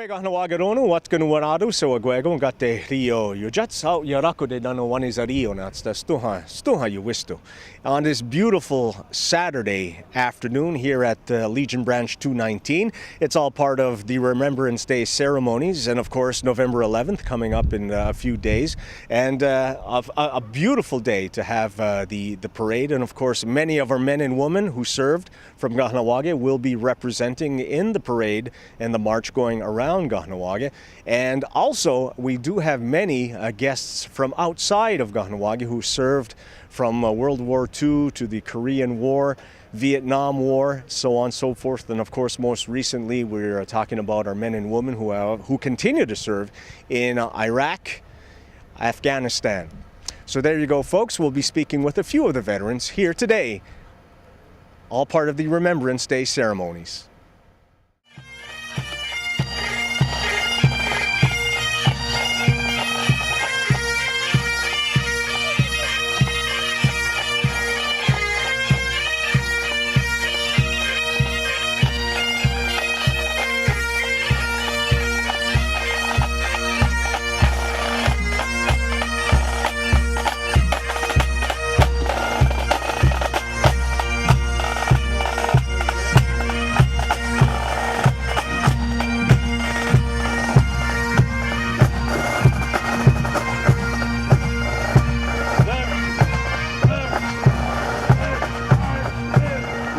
Gahnawagaronu, Watganuaradu, so Aguego, got the Rio, Yujats out Yarako de Dano one is a Rio, that's the Stuha Yuwisto. On this beautiful Saturday afternoon here at Legion Branch 219, it's all part of the Remembrance Day ceremonies, and of course November 11th coming up in a few days, and a beautiful day to have the parade, and of course many of our men and women who served from Kahnawake will be representing in the parade and the march going around Kahnawake. And also we do have many guests from outside of Kahnawake who served from World War II to the Korean War, Vietnam War, so on and so forth. And of course most recently we're talking about our men and women who continue to serve in Iraq, Afghanistan. So there you go, folks. We'll be speaking with a few of the veterans here today, all part of the Remembrance Day ceremonies.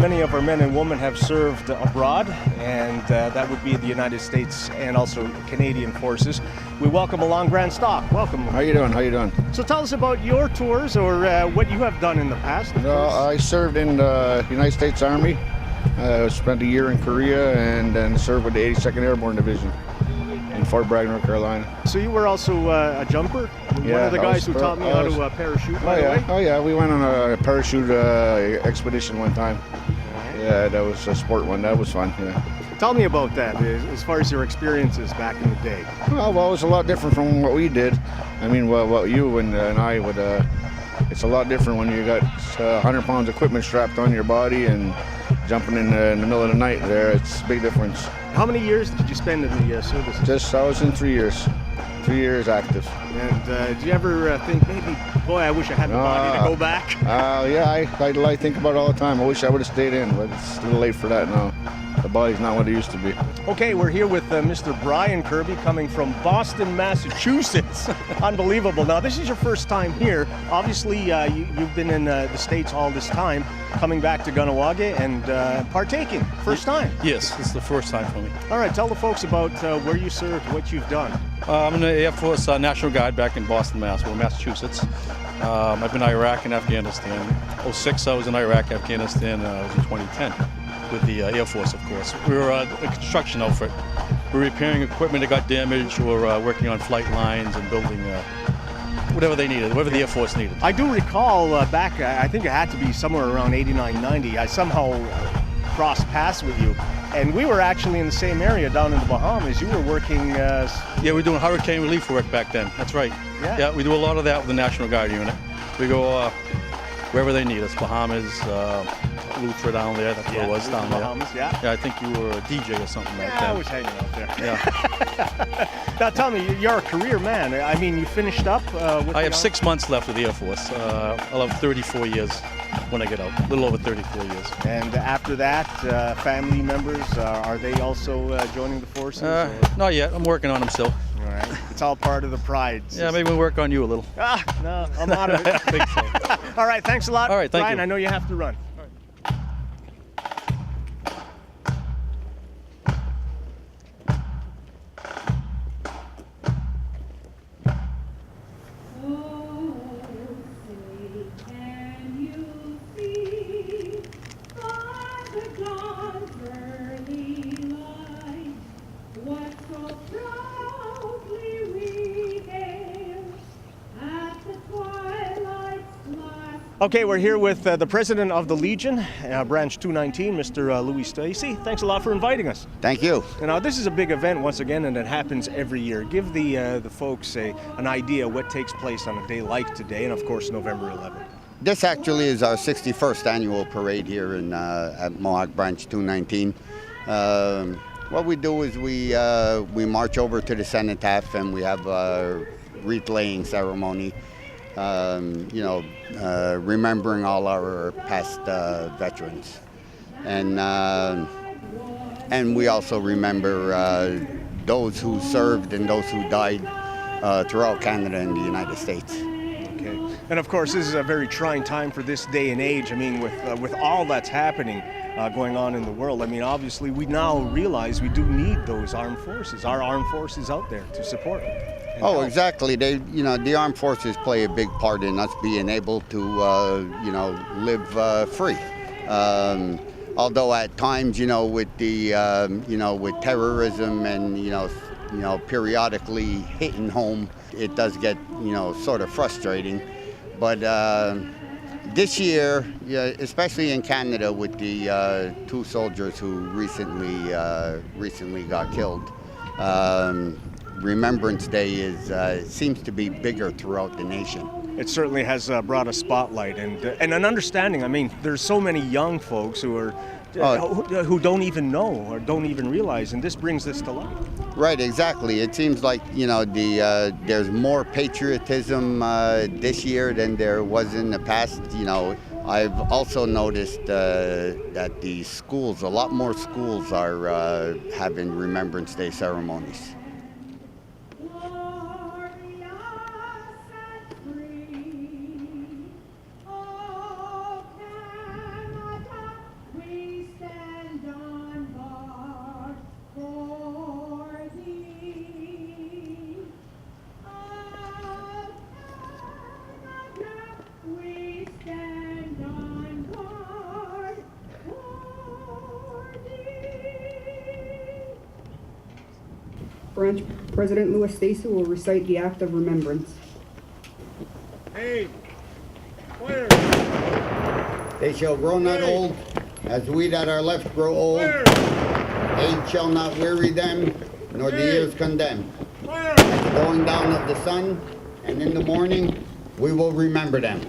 Many of our men and women have served abroad, and that would be the United States and also Canadian forces. We welcome along Grand Stock. Welcome. How you doing? How you doing? So tell us about your tours or what you have done in the past. I served in the United States Army. Spent a year in Korea and then served with the 82nd Airborne Division in Fort Bragg, North Carolina. So you were also a jumper? Yeah, one of the guys who taught me how to parachute, by the way? Oh yeah, we went on a parachute expedition one time. Yeah, that was a sport one. That was fun, yeah. Tell me about that, as far as your experiences back in the day. Well, it was a lot different from what we did. I mean, what you and I would, it's a lot different when you got 100 pounds equipment strapped on your body and jumping in the middle of the night there. It's a big difference. How many years did you spend in the service? I was in 3 years. 3 years active. And do you ever think, maybe, boy, I wish I had the body to go back? Yeah, I think about it all the time. I wish I would have stayed in, but it's a little late for that now. The body's not what it used to be. Okay, we're here with Mr. Brian Kirby coming from Boston, Massachusetts. Unbelievable. Now, this is your first time here. Obviously, you've been in the States all this time, coming back to Kahnawake and partaking. First time? Yes, it's the first time for me. All right, tell the folks about where you served, what you've done. I'm in the Air Force National Guard back in Boston, Massachusetts. I've been in Iraq and Afghanistan. 2006, I was in Iraq, Afghanistan. I was in 2010 with the Air Force, of course. We were a construction outfit. We were repairing equipment that got damaged. We were working on flight lines and building whatever they needed, whatever the Air Force needed. I do recall back, I think it had to be somewhere around 89, 90, I somehow crossed paths with you. And we were actually in the same area down in the Bahamas. You were working... Yeah, we were doing hurricane relief work back then. That's right. Yeah, we do a lot of that with the National Guard unit. We go wherever they need us. Bahamas, Lutra down there. That's where it was down there. Bahamas, yeah. Yeah, I think you were a DJ or something like that. I was hanging out there. Yeah. Now tell me, you're a career man. I mean, you finished up with I have 6 months left with the Air Force. I'll have 34 years when I get out. A little over 34 years. And after that, family members, are they also joining the forces? Not yet. I'm working on them still. All right. It's all part of the pride system. Yeah, maybe we'll work on you a little. No, I'm out of it. I think so. All right, thanks a lot. All right, thank Brian, you. I know you have to run. Okay, we're here with the president of the Legion, Branch 219, Mr. Louis Stacy. Thanks a lot for inviting us. Thank you. Now, this is a big event once again, and it happens every year. Give the folks an idea what takes place on a day like today, and of course, November 11th. This actually is our 61st annual parade here in at Mohawk Branch 219. What we do is we march over to the cenotaph and we have a wreath laying ceremony, remembering all our past veterans. And we also remember those who served and those who died throughout Canada and the United States. Okay. And of course, this is a very trying time for this day and age. I mean, with all that's happening going on in the world, I mean, obviously, we now realize we do need those armed forces, our armed forces out there to support. Oh, help. exactly. The armed forces play a big part in us being able to, live free. Although at times, with with terrorism and periodically hitting home, it does get sort of frustrating. But this year, especially in Canada, with the 2 soldiers who recently got killed, Remembrance Day seems to be bigger throughout the nation. It certainly has brought a spotlight and an understanding. I mean, there's so many young folks who are who don't even know or don't even realize, and this brings this to light. Right, exactly. It seems like there's more patriotism this year than there was in the past. I've also noticed that the schools, a lot more schools, are having Remembrance Day ceremonies. Branch President Louis Stacy will recite the Act of Remembrance. Hey, fire! They shall grow not old, as we that are left grow old. Age shall not weary them, nor the years condemn. At the going down of the sun, and in the morning, we will remember them.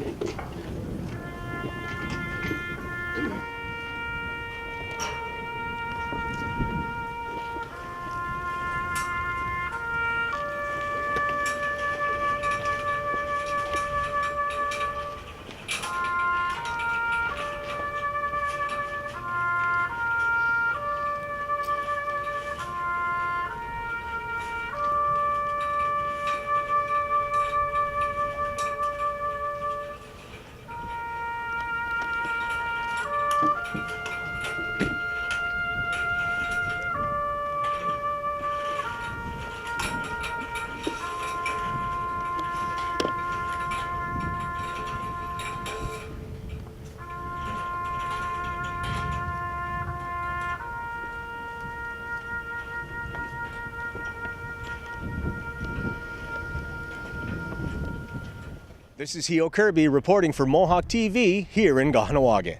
This is Heo Kirby reporting for Mohawk TV here in Kahanawake.